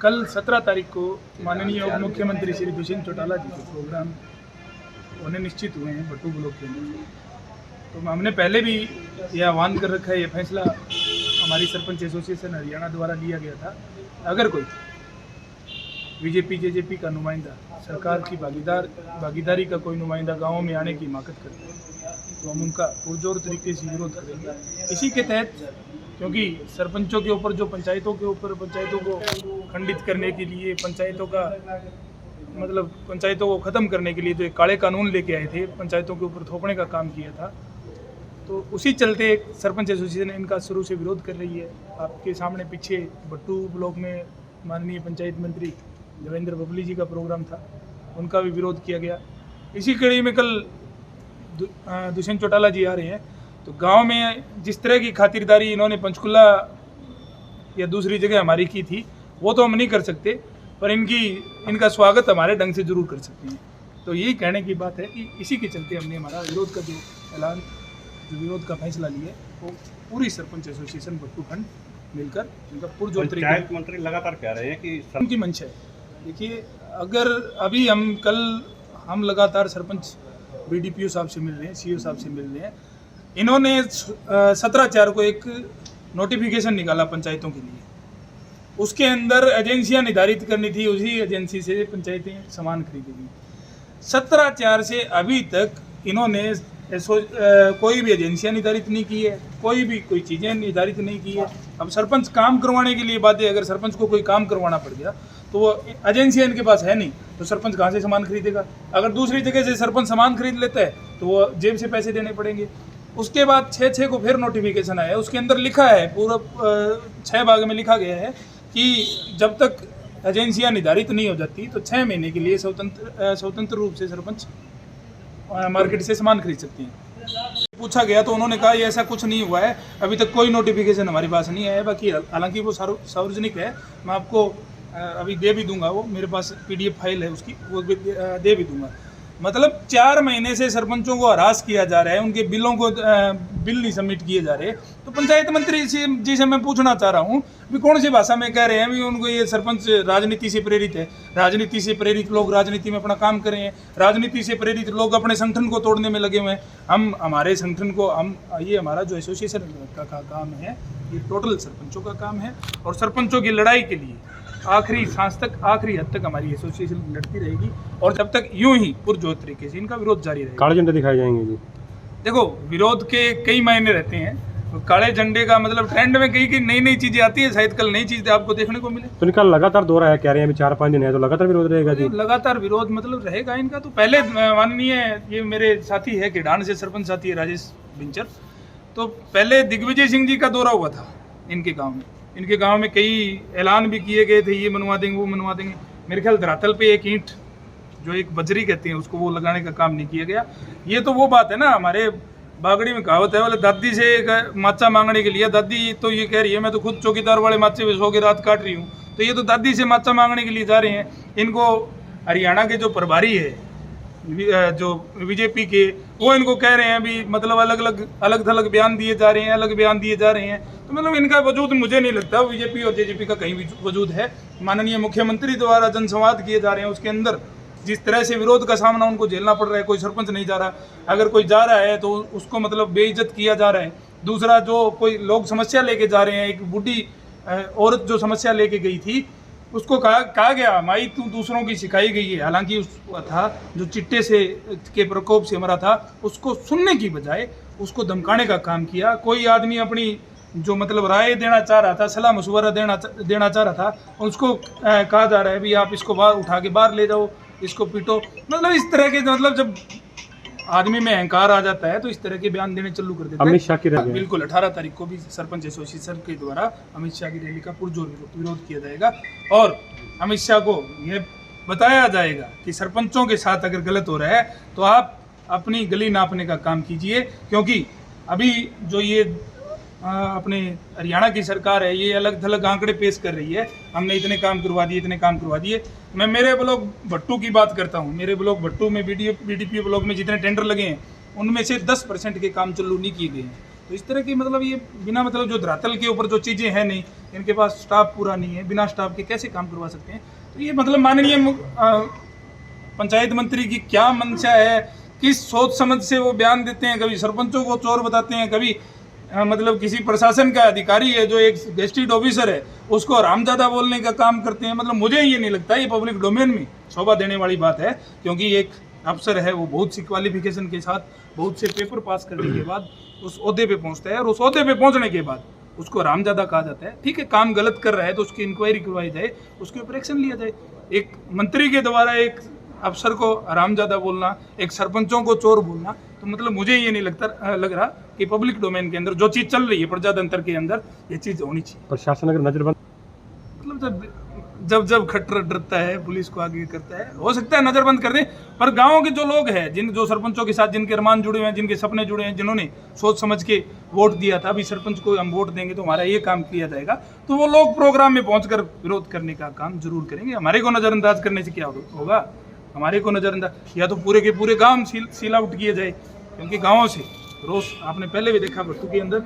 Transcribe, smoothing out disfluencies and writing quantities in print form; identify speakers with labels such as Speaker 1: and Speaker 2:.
Speaker 1: कल 17 तारीख को माननीय उप मुख्यमंत्री श्री दुष्यंत चौटाला जी के प्रोग्राम होने निश्चित हुए हैं बट्टू ब्लॉक के अंदर। तो हमने पहले भी यह आह्वान कर रखा है, ये फैसला हमारी सरपंच एसोसिएशन हरियाणा द्वारा लिया गया था। अगर कोई बीजेपी जेजेपी का नुमाइंदा, सरकार की भागीदारी का कोई नुमाइंदा गाँव में आने की हिमाकत करता है तो हम उनका पुरजोर तरीके से विरोध करेंगे। इसी के तहत, क्योंकि सरपंचों के ऊपर जो पंचायतों को खंडित करने के लिए, पंचायतों को ख़त्म करने के लिए जो एक काले कानून लेके आए थे, पंचायतों के ऊपर थोपने का काम किया था, तो उसी चलते सरपंच एसोसिएशन इनका शुरू से विरोध कर रही है। आपके सामने पीछे बट्टू ब्लॉक में माननीय पंचायत मंत्री देवेंद्र बबली जी का प्रोग्राम था, उनका भी विरोध किया गया। इसी कड़ी में कल दुष्यंत चौटाला जी आ रहे हैं, तो गांव में जिस तरह की खातिरदारी इन्होंने पंचकुला या दूसरी जगह हमारी की थी, वो तो हम नहीं कर सकते, पर इनका स्वागत हमारे ढंग से जरूर कर सकते हैं। तो यही कहने की बात है कि इसी के चलते हमने हमारा विरोध का जो विरोध का फैसला लिया वो पूरी सरपंच एसोसिएशन बट्टू खंड मिलकर इनका पुरजोर तरीके।
Speaker 2: पंचायत मंत्री लगातार कह रहे हैं कि
Speaker 1: उनकी मंशा है। देखिए, अगर अभी हम लगातार सरपंच बीडीपीओ साहब से मिल रहे हैं, सीओ साहब से मिल रहे हैं। इन्होंने 17/4 को एक नोटिफिकेशन निकाला पंचायतों के लिए, उसके अंदर एजेंसियां निर्धारित करनी थी, उसी एजेंसी से पंचायतें सामान खरीदेगी। 17/4 से अभी तक इन्होंने कोई भी एजेंसियां निर्धारित नहीं की है, कोई चीज़ें निर्धारित नहीं की है। अब सरपंच काम करवाने के लिए बात है, अगर सरपंच को कोई काम करवाना पड़ गया तो वो एजेंसियां इनके पास है नहीं, तो सरपंच कहाँ से सामान खरीदेगा? अगर दूसरी जगह से सरपंच सामान खरीद लेता है तो वो जेब से पैसे देने पड़ेंगे। उसके बाद 6/6 को फिर नोटिफिकेशन आया, उसके अंदर लिखा है, पूरा 6 भाग में लिखा गया है कि जब तक एजेंसियां निर्धारित नहीं हो जाती तो 6 महीने के लिए स्वतंत्र रूप से सरपंच मार्केट से सामान खरीद सकती हैं। पूछा गया तो उन्होंने कहा ये ऐसा कुछ नहीं हुआ है, अभी तक कोई नोटिफिकेशन हमारे पास नहीं आया। बाकी हालांकि वो सार्वजनिक है, मैं आपको अभी दे भी दूंगा, वो मेरे पास PDF फाइल है उसकी, वो भी दे भी दूंगा। मतलब 4 महीने से सरपंचों को हरास किया जा रहा है, उनके बिल नहीं सबमिट किए जा रहे। तो पंचायत मंत्री जी से मैं पूछना चाह रहा हूँ भी कौन सी भाषा में कह रहे हैं भी उनको ये सरपंच राजनीति से प्रेरित है? राजनीति से प्रेरित लोग राजनीति में अपना काम कर रहे हैं, राजनीति से प्रेरित लोग अपने संगठन को तोड़ने में लगे हुए हैं। हमारे संगठन को ये हमारा जो एसोसिएशन का काम है, ये टोटल सरपंचों का काम है, और सरपंचों की लड़ाई के लिए आखिरी सांस तक, आखिरी हद तक हमारी एसोसिएशन लड़ती रहेगी, और जब तक यूं ही पुरजोर तरीके से इनका विरोध जारी रहेगा।
Speaker 2: काले झंडे दिखाए जाएंगे जी?
Speaker 1: देखो, विरोध के कई मायने रहते हैं। तो काले झंडे का मतलब ट्रेंड में कई नई चीजें आती है, शायद कल नई चीजें आपको देखने को मिले।
Speaker 2: तो इनका लगातार दौरा है, कह रहे हैं अभी 4-5 दिन है, तो लगातार विरोध रहेगा जी?
Speaker 1: लगातार विरोध मतलब रहेगा इनका। तो पहले माननीय ये मेरे साथी है किडान से सरपंच साथी है राजेश बिंचर, तो पहले दिग्विजय सिंह जी का दौरा हुआ था इनके गाँव में। इनके गांव में कई ऐलान भी किए गए थे, ये मनवा देंगे, वो मनवा देंगे। मेरे ख्याल धरातल पे एक ईंट, जो एक बजरी कहते हैं उसको, वो लगाने का काम नहीं किया गया। ये तो वो बात है ना, हमारे बागड़ी में कहावत है, बोले दादी से एक माचा मांगने के लिए, दादी तो ये कह रही है मैं तो खुद चौकीदार वाले माचे पे सो के रात काट रही हूँ, तो ये तो दादी से माचा मांगने के लिए जा रहे हैं। इनको हरियाणा के जो प्रभारी है जो बीजेपी के, वो इनको कह रहे हैं अभी, मतलब अलग थलग बयान दिए जा रहे हैं, अलग बयान दिए जा रहे हैं। तो मतलब इनका वजूद मुझे नहीं लगता बीजेपी और जेजेपी का कहीं भी वजूद है। माननीय मुख्यमंत्री द्वारा जनसंवाद किए जा रहे हैं, उसके अंदर जिस तरह से विरोध का सामना उनको झेलना पड़ रहा है, कोई सरपंच नहीं जा रहा, अगर कोई जा रहा है तो उसको मतलब बेइज्जत किया जा रहा है। दूसरा, जो कोई लोग समस्या लेके जा रहे हैं, एक बूढ़ी औरत जो समस्या लेके गई थी, उसको कहा गया माई तू दूसरों की सिखाई गई है। हालांकि उसका था जो चिट्टे से के प्रकोप से मरा था, उसको सुनने की बजाय उसको धमकाने का काम किया। कोई आदमी अपनी जो मतलब राय देना चाह रहा था, सलाह मशवरा देना चाह रहा था, उसको कहा जा रहा है भी आप इसको बाहर उठा के बाहर ले जाओ, इसको पीटो। मतलब इस तरह के, मतलब जब आदमी में अहंकार आ जाता है तो इस तरह के बयान देने चालू कर देते हैं।
Speaker 2: अमित शाह की रैली,
Speaker 1: बिल्कुल 18 तारीख को भी सरपंच एसोसिएशन के द्वारा अमित शाह की रैली का पुरजोर विरोध किया जाएगा, और अमित शाह को ये बताया जाएगा कि सरपंचों के साथ अगर गलत हो रहा है तो आप अपनी गली नापने का काम कीजिए। क्योंकि अभी जो ये अपने हरियाणा की सरकार है, ये अलग थलग आंकड़े पेश कर रही है, हमने इतने काम करवा दिए, इतने काम करवा दिए। मैं मेरे ब्लॉक भट्टू की बात करता हूँ, मेरे ब्लॉक भट्टू में बीडीपी ब्लॉक में जितने टेंडर लगे हैं, उनमें से 10% के काम चालू नहीं किए गए हैं। तो इस तरह की मतलब ये बिना मतलब जो धरातल के ऊपर जो चीज़ें हैं नहीं, इनके पास स्टाफ पूरा नहीं है, बिना स्टाफ के कैसे काम करवा सकते हैं। तो ये मतलब माननीय पंचायत मंत्री की क्या मंशा है, किस सोच समझ से वो बयान देते हैं, कभी सरपंचों को चोर बताते हैं, कभी मतलब किसी प्रशासन का अधिकारी है जो एक गेस्टेड ऑफिसर है उसको हरामजादा बोलने का काम करते हैं। मतलब मुझे ये नहीं लगता ये पब्लिक डोमेन में शोभा देने वाली बात है, क्योंकि एक अफसर है वो बहुत सी क्वालिफिकेशन के साथ बहुत से पेपर पास करने के बाद उस ओहदे पे पहुंचता है, और उस ओहदे पे पहुंचने के बाद उसको हरामजादा कहा जाता है। ठीक है, काम गलत कर रहा है तो उसकी इंक्वायरी करवाई जाए, उसके ऊपर एक्शन लिया जाए। एक मंत्री के द्वारा एक अफसर को हरामजादा बोलना, एक सरपंचों को चोर बोलना, तो मतलब मुझे ये नहीं लग रहा कि पब्लिक डोमेन के अंदर जो चीज़ चल रही है प्रजातंत्र के अंदर ये चीज़ होनी चाहिए।
Speaker 2: प्रशासन अगर नजरबंद
Speaker 1: मतलब जब खट्टर डरता है पुलिस को आगे करता है, हो सकता है नज़रबंद कर दे, पर गाँव के जो लोग हैं जो सरपंचों के साथ जिनके अरमान जुड़े हुए हैं, जिनके सपने जुड़े हैं, जिन्होंने सोच समझ के वोट दिया था, अभी सरपंच को हम वोट देंगे तो हमारा ये काम किया जाएगा, तो वो लोग प्रोग्राम में पहुंचकर विरोध करने का काम जरूर करेंगे। हमारे को नज़रअंदाज करने से क्या होगा, हमारे को नज़रअंदाज या तो पूरे के पूरे गाँव सील आउट किए जाए, क्योंकि गाँवों से रोज आपने पहले भी देखा भट्टू के अंदर